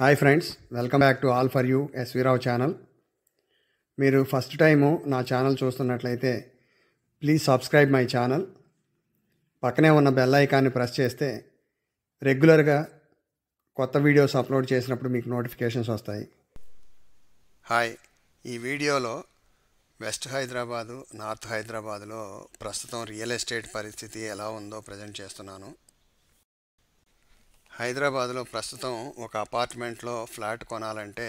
Hi friends, welcome back to all for you SV Rao channel. మీరు first time నా channel చూస్తున్నట్లయితే please subscribe my channel. పక్కనే ఉన్న bell ఐకాన్ని ప్రెస్ చేస్తే రెగ్యులర్గా కొత్త వీడియోస్ అప్లోడ్ చేసినప్పుడు మీకు నోటిఫికేషన్స్ వస్తాయి. హాయ్, ఈ వీడియోలో వెస్ట్ హైదరాబాదు, నార్త్ హైదరాబాదులో ప్రస్తుతం రియల్ ఎస్టేట్ పరిస్థితి ఎలా ఉందో ప్రజెంట్ చేస్తున్నాను. హైదరాబాద్లో ప్రస్తుతం ఒక అపార్ట్మెంట్లో ఫ్లాట్ కొనాలంటే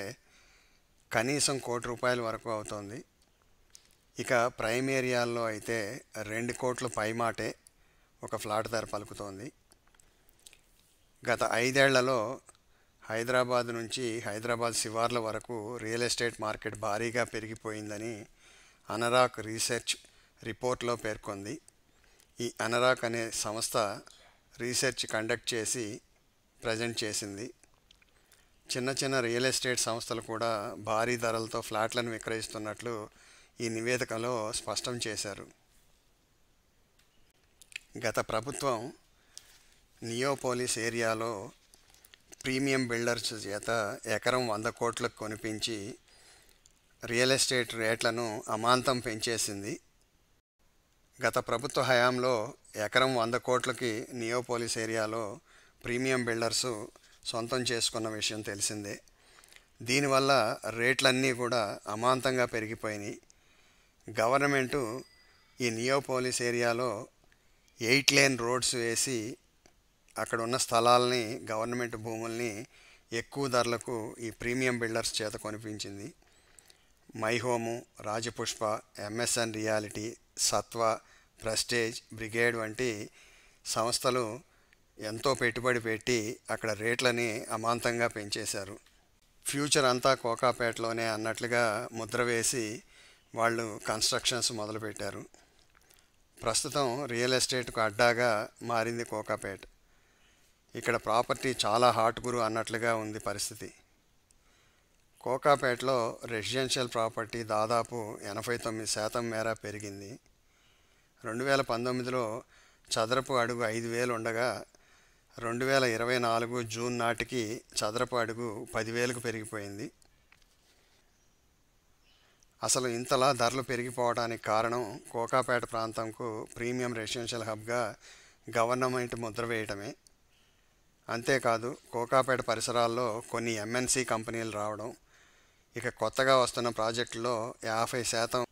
కనీసం ₹1,00,00,000 వరకు అవుతుంది. ఇక ప్రైమ్ ఏరియాల్లో అయితే 2 కోట్ల పైమాటే ఒక ఫ్లాట్ ధర పలుకుతోంది. గత 5 ఏళ్లలో హైదరాబాద్ నుంచి హైదరాబాద్ శివార్ల వరకు రియల్ ఎస్టేట్ మార్కెట్ భారీగా పెరిగిపోయిందని అనరాక్ రీసెర్చ్ రిపోర్ట్లో పేర్కొంది. ఈ అనరాక్ అనే సంస్థ రీసెర్చ్ కండక్ట్ చేసి ప్రజెంట్ చేసింది. చిన్న చిన్న రియల్ ఎస్టేట్ సంస్థలు కూడా భారీ ధరలతో ఫ్లాట్లను విక్రయిస్తున్నట్లు ఈ నివేదికలో స్పష్టం చేశారు. గత ప్రభుత్వం నియోపోలిస్ ఏరియాలో ప్రీమియం బిల్డర్స్ చేత ఎకరం 100 కోట్లకు కొనిపించి రియల్ ఎస్టేట్ రేట్లను అమాంతం పెంచేసింది. గత ప్రభుత్వ హయాంలో ఎకరం 100 కోట్లకి నియోపోలిస్ ఏరియాలో ప్రీమియం బిల్డర్సు సొంతం చేసుకున్న విషయం తెలిసిందే. దీనివల్ల రేట్లన్నీ కూడా అమాంతంగా పెరిగిపోయినాయి. గవర్నమెంటు ఈ నియోపోలిస్ ఏరియాలో 8 లేన్ రోడ్స్ వేసి అక్కడ ఉన్న స్థలాల్ని, గవర్నమెంట్ భూముల్ని ఎక్కువ ధరలకు ఈ ప్రీమియం బిల్డర్స్ చేత కొనిపించింది. My Home, Rajapushpa, MSN reality, Satva, Prestige, Brigade వంటి సంస్థలు ఎంతో పెట్టుబడి పెట్టి అక్కడ రేట్లని అమాంతంగా పెంచేశారు. ఫ్యూచర్ అంతా కోకాపేటలోనే అన్నట్లుగా ముద్ర వేసి వాళ్ళు కన్స్ట్రక్షన్స్ మొదలుపెట్టారు. ప్రస్తుతం రియల్ ఎస్టేట్కు అడ్డాగా మారింది కోకాపేట. ఇక్కడ ప్రాపర్టీ చాలా హాట్ గురు అన్నట్లుగా ఉంది పరిస్థితి. కోకాపేటలో రెసిడెన్షియల్ ప్రాపర్టీ దాదాపు 89% మేర పెరిగింది. 2019లో చదరపు అడుగు 5,000 ఉండగా 2024 జూన్ నాటికి చదరపు అడుగు 10,000కు పెరిగిపోయింది. అసలు ఇంతలా ధరలు పెరిగిపోవడానికి కారణం కోకాపేట ప్రాంతంకు ప్రీమియం రెసిడెన్షియల్ హబ్గా గవర్నమెంట్ ముద్ర వేయటమే. అంతేకాదు, కోకాపేట పరిసరాల్లో కొన్ని ఎంఎన్సి కంపెనీలు రావడం, ఇక కొత్తగా వస్తున్న ప్రాజెక్టులో 50%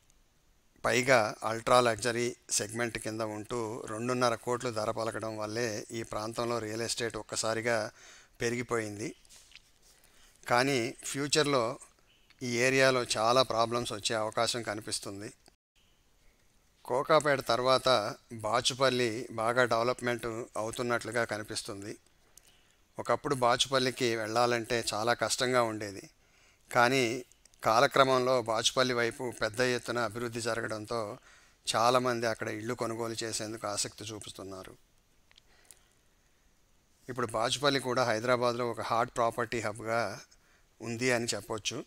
పైగా అల్ట్రా లగ్జరీ సెగ్మెంట్ కింద ఉంటూ 2.5 కోట్లు ధర పలకడం వల్లే ఈ ప్రాంతంలో రియల్ ఎస్టేట్ ఒక్కసారిగా పెరిగిపోయింది. కానీ ఫ్యూచర్లో ఈ ఏరియాలో చాలా ప్రాబ్లమ్స్ వచ్చే అవకాశం కనిపిస్తుంది. కోకాపేట తర్వాత బాచుపల్లి బాగా డెవలప్మెంట్ అవుతున్నట్లుగా కనిపిస్తుంది. ఒకప్పుడు బాచుపల్లికి వెళ్ళాలంటే చాలా కష్టంగా ఉండేది. కానీ కాలక్రమంలో బాచుపల్లి వైపు పెద్ద ఎత్తున అభివృద్ధి జరగడంతో చాలామంది అక్కడ ఇళ్ళు కొనుగోలు చేసేందుకు ఆసక్తి చూపుతున్నారు. ఇప్పుడు బాచుపల్లి కూడా హైదరాబాద్లో ఒక హాట్ ప్రాపర్టీ హబ్గా ఉంది అని చెప్పొచ్చు.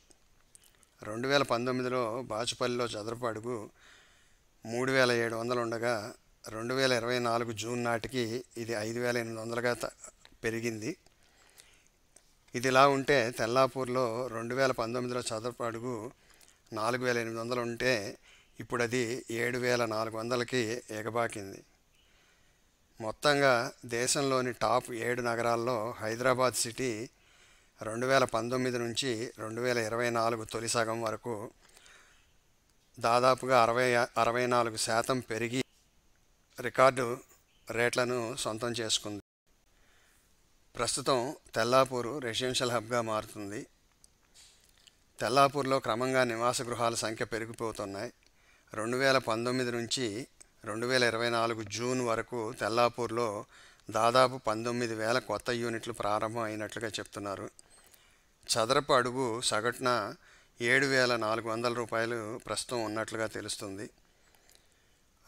2019లో బాచుపల్లిలో చదరపు అడుగు 3,700 ఉండగా 2024 జూన్ నాటికి ఇది 5,800గా పెరిగింది. ఇదిలా ఉంటే తెల్లాపూర్లో 2019లో చదరపు అడుగు 4,800 ఉంటే ఇప్పుడు అది 7,400కి ఎగబాకింది. మొత్తంగా దేశంలోని టాప్ 7 నగరాల్లో హైదరాబాద్ సిటీ 2019 నుంచి 2024 తొలి సగం వరకు దాదాపుగా 64% పెరిగి రికార్డు రేట్లను సొంతం చేసుకుంది. ప్రస్తుతం తెల్లాపూరు రెసిడెన్షియల్ హబ్గా మారుతుంది. తెల్లాపూర్లో క్రమంగా నివాస గృహాల సంఖ్య పెరిగిపోతున్నాయి. 2019 నుంచి 2024 జూన్ వరకు తెల్లాపూర్లో దాదాపు 19,000 కొత్త యూనిట్లు ప్రారంభం అయినట్లుగా చెప్తున్నారు. చదరపు అడుగు సగటున ₹7,400 ప్రస్తుతం ఉన్నట్లుగా తెలుస్తుంది.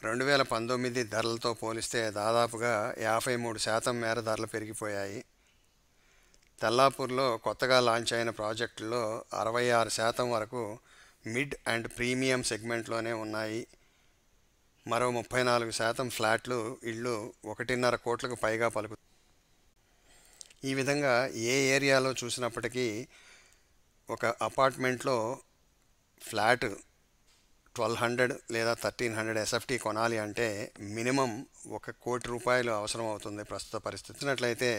2019 ధరలతో పోలిస్తే దాదాపుగా 53% మేర ధరలు పెరిగిపోయాయి. తెల్లాపూర్లో కొత్తగా లాంచ్ అయిన ప్రాజెక్టుల్లో 66% వరకు మిడ్ అండ్ ప్రీమియం సెగ్మెంట్లోనే ఉన్నాయి. మరో 34% ఫ్లాట్లు, ఇళ్ళు 1.5 కోట్లకు పైగా పలుకు. ఈ విధంగా ఏ ఏరియాలో చూసినప్పటికీ ఒక అపార్ట్మెంట్లో ఫ్లాట్ 1200 లేదా 1300 ఎస్ఎఫ్టీ కొనాలి అంటే మినిమం 1,00,00,000 అవసరం అవుతుంది ప్రస్తుత పరిస్థితి. చూసినట్లయితే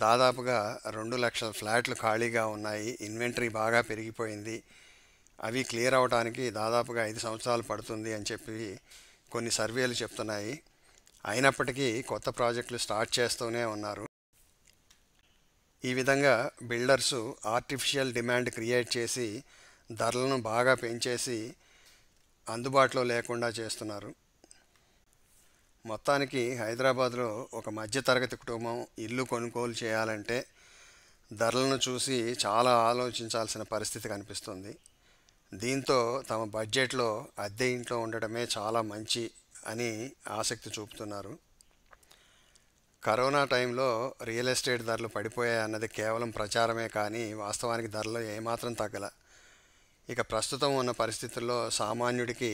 దాదాపుగా 2,00,000 ఫ్లాట్లు ఖాళీగా ఉన్నాయి. ఇన్వెంటరీ బాగా పెరిగిపోయింది. అవి క్లియర్ అవడానికి దాదాపుగా 5 సంవత్సరాలు పడుతుంది అని చెప్పి కొన్ని సర్వేలు చెప్తున్నాయి. అయినప్పటికీ కొత్త ప్రాజెక్టులు స్టార్ట్ చేస్తూనే ఉన్నారు. ఈ విధంగా బిల్డర్సు ఆర్టిఫిషియల్ డిమాండ్ క్రియేట్ చేసి ధరలను బాగా పెంచేసి అందుబాటులో లేకుండా చేస్తున్నారు. మొత్తానికి హైదరాబాద్లో ఒక మధ్యతరగతి కుటుంబం ఇల్లు కొనుగోలు చేయాలంటే ధరలను చూసి చాలా ఆలోచించాల్సిన పరిస్థితి కనిపిస్తుంది. దీంతో తమ బడ్జెట్లో అద్దె ఇంట్లో ఉండడమే చాలా మంచి అని ఆసక్తి చూపుతున్నారు. కరోనా టైంలో రియల్ ఎస్టేట్ ధరలు పడిపోయాయి అన్నది కేవలం ప్రచారమే కానీ వాస్తవానికి ధరలు ఏమాత్రం తగ్గల. ఇక ప్రస్తుతం ఉన్న పరిస్థితుల్లో సామాన్యుడికి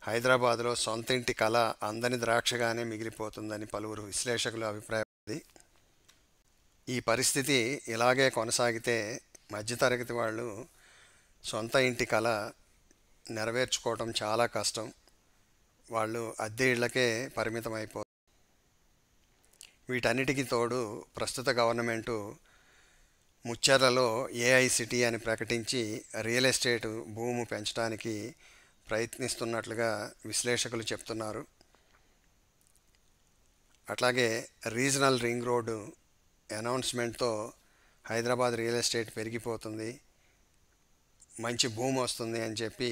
హైదరాబాద్లో సొంత ఇంటి కళ అందని ద్రాక్షగానే మిగిలిపోతుందని పలువురు విశ్లేషకుల అభిప్రాయం. ఈ పరిస్థితి ఇలాగే కొనసాగితే మధ్యతరగతి వాళ్ళు సొంత ఇంటి కళ నెరవేర్చుకోవటం చాలా కష్టం. వాళ్ళు అద్దె ఇళ్లకే పరిమితం అయిపోతారు. వీటన్నిటికీ తోడు ప్రస్తుత గవర్నమెంటు ముచ్చెర్లలో ఏఐ సిటీ అని ప్రకటించి రియల్ ఎస్టేట్ భూము పెంచడానికి ప్రయత్నిస్తున్నట్లుగా విశ్లేషకులు చెప్తున్నారు. అట్లాగే రీజనల్ రింగ్ రోడ్డు అనౌన్స్మెంట్తో హైదరాబాద్ రియల్ ఎస్టేట్ పెరిగిపోతుంది, మంచి భూమి వస్తుంది అని చెప్పి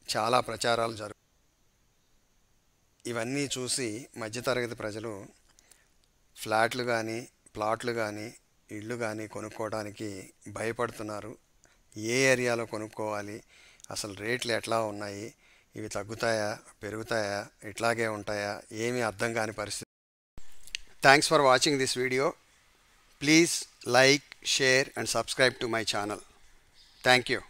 చాలా ప్రచారాలు ఇవన్నీ చూసి మధ్యతరగతి ప్రజలు ఫ్లాట్లు కానీ ప్లాట్లు కానీ ఇళ్ళు కానీ కొనుక్కోవడానికి భయపడుతున్నారు. ఏ ఏరియాలో కొనుక్కోవాలి, అసలు రేట్లు ఎట్లా ఉన్నాయి, ఇవి తగ్గుతాయా పెరుగుతాయా ఇట్లాగే ఉంటాయా ఏమీ అర్థం కాని పరిస్థితి. Thanks for watching this video. Please like, share and subscribe to my channel. Thank you.